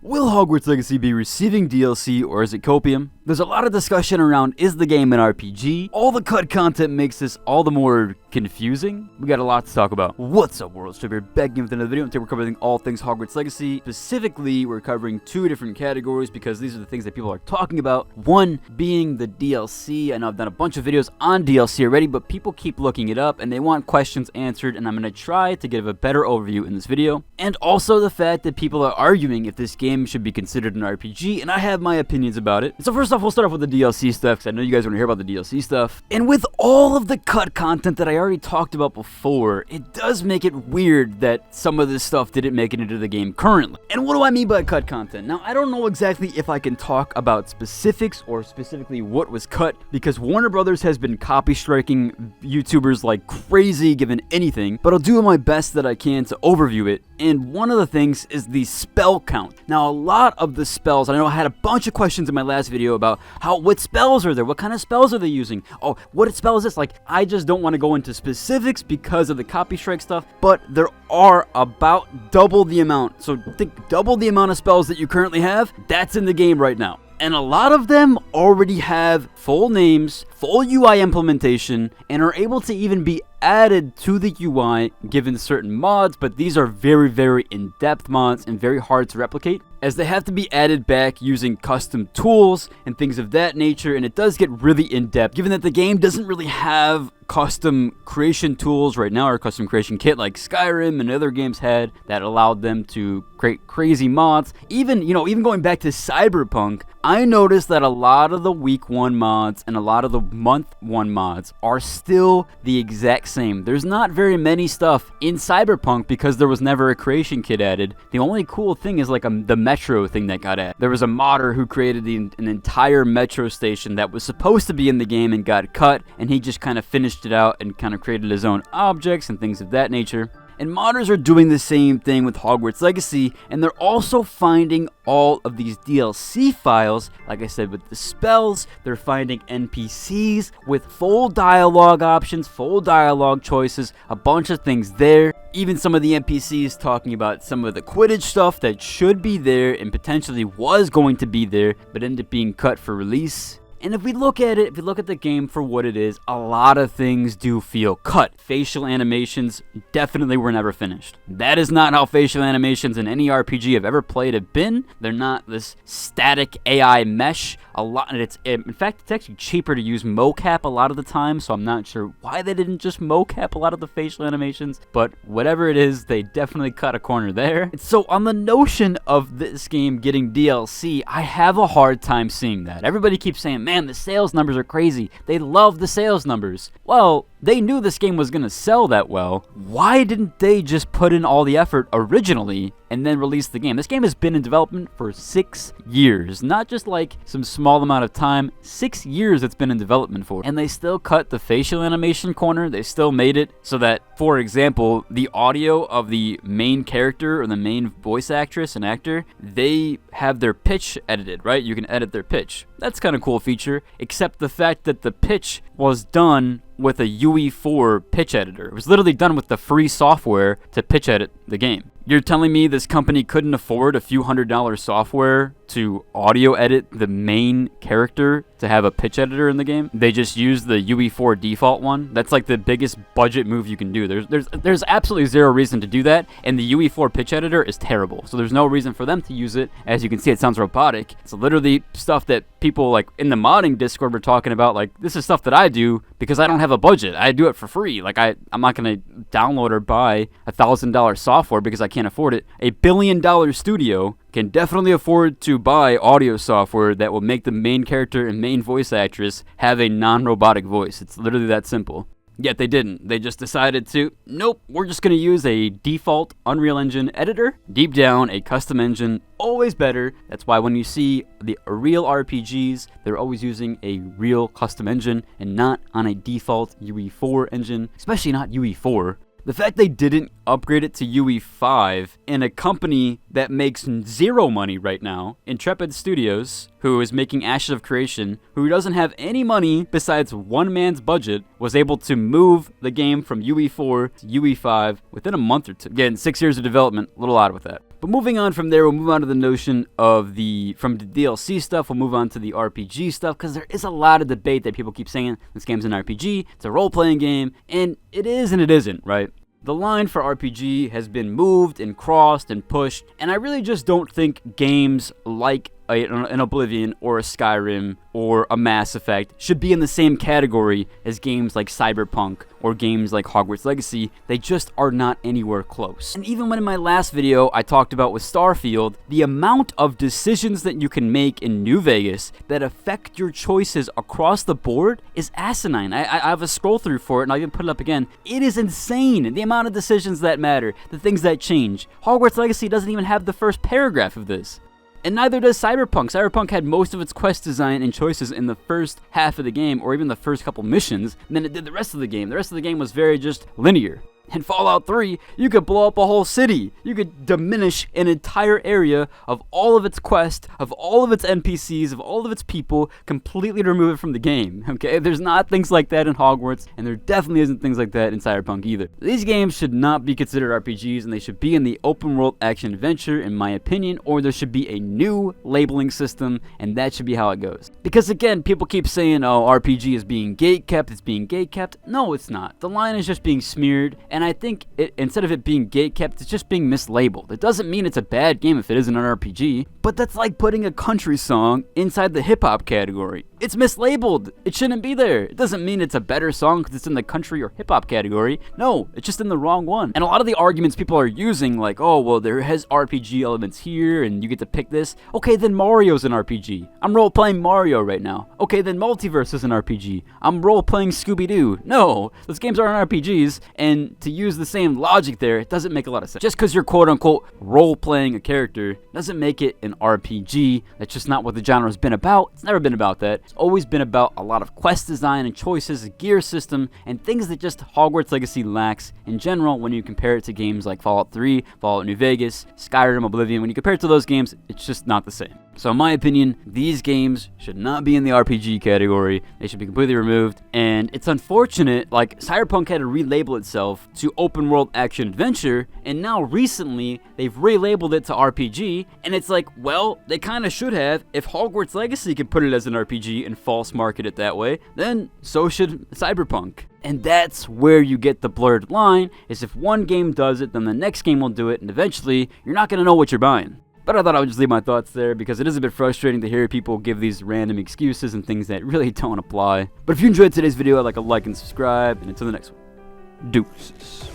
Will Hogwarts Legacy be receiving DLC or is it copium? There's a lot of discussion around is the game an RPG? All the cut content makes this all the more confusing. We got a lot to talk about. What's up, world? So we're back again with another video. Today we're covering all things Hogwarts Legacy. Specifically, we're covering two different categories because these are the things that people are talking about. One being the DLC. I know I've done a bunch of videos on DLC already, but people keep looking it up and they want questions answered, and I'm going to try to give a better overview in this video. And also the fact that people are arguing if this game should be considered an RPG, and I have my opinions about it. So first off, we'll start off with the DLC stuff, because I know you guys want to hear about the DLC stuff. And with all of the cut content that I already talked about before, it does make it weird that some of this stuff didn't make it into the game currently. And what do I mean by cut content? Now, I don't know exactly if I can talk about specifics or specifically what was cut, because Warner Brothers has been copy striking YouTubers like crazy given anything, but I'll do my best that I can to overview it. And one of the things is the spell count. Now, a lot of the spells, I know I had a bunch of questions in my last video about what spells are there, what kind of spells are they using, oh, what spell is this, like, I just don't want to go into specifics because of the copy strike stuff, but there are about double the amount, so think double the amount of spells that you currently have, that's in the game right now. And a lot of them already have full names, full UI implementation, and are able to even be added to the UI given certain mods, but these are very, very in-depth mods and very hard to replicate, as they have to be added back using custom tools and things of that nature, and it does get really in-depth given that the game doesn't really have custom creation tools right now, or custom creation kit like Skyrim and other games had that allowed them to create crazy mods. Even going back to Cyberpunk, I noticed that a lot of the week 1 mods and a lot of the month 1 mods are still the exact same. There's not very many stuff in Cyberpunk because there was never a creation kit added. The only cool thing is like the metro thing that got added. There was a modder who created an entire metro station that was supposed to be in the game and got cut, and he just kind of finished it out and kind of created his own objects and things of that nature. And modders are doing the same thing with Hogwarts Legacy, and they're also finding all of these DLC files, like I said, with the spells. They're finding NPCs with full dialogue options, full dialogue choices, a bunch of things there. Even some of the NPCs talking about some of the Quidditch stuff that should be there and potentially was going to be there, but ended up being cut for release. And if we look at it, if we look at the game for what it is, a lot of things do feel cut. Facial animations definitely were never finished. That is not how facial animations in any RPG I've ever played have been. They're not this static AI mesh. In fact, it's actually cheaper to use mocap a lot of the time, so I'm not sure why they didn't just mocap a lot of the facial animations, but whatever it is, they definitely cut a corner there. So on the notion of this game getting DLC, I have a hard time seeing that. Everybody keeps saying, man, the sales numbers are crazy. They love the sales numbers. Well, they knew this game was going to sell that well. Why didn't they just put in all the effort originally and then release the game? This game has been in development for 6 years. Not just like some small amount of time. 6 years it's been in development for. And they still cut the facial animation corner. They still made it so that, for example, the audio of the main character or the main voice actress and actor, they have their pitch edited, right? You can edit their pitch. That's kind of cool feature, except the fact that the pitch was done with a UE4 pitch editor. It was literally done with the free software to pitch edit the game. You're telling me this company couldn't afford a few $100 software to audio edit the main character to have a pitch editor in the game? They just used the UE4 default one. That's like the biggest budget move you can do. There's absolutely zero reason to do that, and the UE4 pitch editor is terrible. So there's no reason for them to use it. As you can see, it sounds robotic. It's literally stuff that people like in the modding Discord were talking about, like, this is stuff that I do because I don't have a budget. I do it for free. Like, I'm not gonna download or buy $1,000 software because I can't afford it. A $1 billion studio can definitely afford to buy audio software that will make the main character and main voice actress have a non-robotic voice. It's literally that simple. Yet they didn't. They just decided to, nope, we're just going to use a default Unreal Engine editor. Deep down, a custom engine, always better. That's why when you see the real RPGs, they're always using a real custom engine and not on a default UE4 engine, especially not UE4. The fact they didn't upgrade it to UE5 in a company that makes zero money right now, Intrepid Studios, who is making Ashes of Creation, who doesn't have any money besides one man's budget, was able to move the game from UE4 to UE5 within a month or two. Again, 6 years of development, a little odd with that. But moving on from there, we'll move on to the notion of from the DLC stuff, we'll move on to the RPG stuff, because there is a lot of debate that people keep saying this game's an RPG, it's a role-playing game, and it is and it isn't, right? The line for RPG has been moved and crossed and pushed, and I really just don't think games like an Oblivion or a Skyrim or a Mass Effect should be in the same category as games like Cyberpunk or games like Hogwarts Legacy. They just are not anywhere close. And even when in my last video I talked about with Starfield, the amount of decisions that you can make in New Vegas that affect your choices across the board is asinine. I have a scroll through for it, and I'll even put it up again. It is insane, the amount of decisions that matter, the things that change. Hogwarts Legacy doesn't even have the first paragraph of this. And neither does Cyberpunk. Cyberpunk had most of its quest design and choices in the first half of the game, or even the first couple missions, and then it did the rest of the game. The rest of the game was very just linear. In Fallout 3, you could blow up a whole city. You could diminish an entire area of all of its quest, of all of its NPCs, of all of its people, completely remove it from the game, okay? There's not things like that in Hogwarts, and there definitely isn't things like that in Cyberpunk either. These games should not be considered RPGs, and they should be in the open world action adventure, in my opinion, or there should be a new labeling system, and that should be how it goes. Because again, people keep saying, oh, RPG is being gatekept, it's being gatekept. No, it's not. The line is just being smeared, and I think instead of it being gatekept, it's just being mislabeled. It doesn't mean it's a bad game if it isn't an RPG, but that's like putting a country song inside the hip-hop category. It's mislabeled. It shouldn't be there. It doesn't mean it's a better song because it's in the country or hip-hop category. No, it's just in the wrong one. And a lot of the arguments people are using, like, oh, well, there has RPG elements here, and you get to pick this. Okay, then Mario's an RPG. I'm role-playing Mario right now. Okay, then Multiverse is an RPG. I'm role-playing Scooby-Doo. No, those games aren't RPGs, and to use the same logic there, it doesn't make a lot of sense. Just because you're quote-unquote role-playing a character doesn't make it an RPG. That's just not what the genre has been about. It's never been about that. It's always been about a lot of quest design and choices, a gear system, and things that just Hogwarts Legacy lacks in general when you compare it to games like Fallout 3, Fallout New Vegas, Skyrim, Oblivion. When you compare it to those games, it's just not the same. So in my opinion, these games should not be in the RPG category. They should be completely removed. And it's unfortunate, like Cyberpunk had to relabel itself to open world action adventure, and now recently they've relabeled it to RPG, and it's like, well, they kind of should have. If Hogwarts Legacy could put it as an RPG and false market it that way, then so should Cyberpunk. And that's where you get the blurred line, is if one game does it, then the next game will do it, and eventually you're not going to know what you're buying. But I thought I would just leave my thoughts there because it is a bit frustrating to hear people give these random excuses and things that really don't apply. But if you enjoyed today's video, I'd like a like and subscribe, and until the next one, deuces.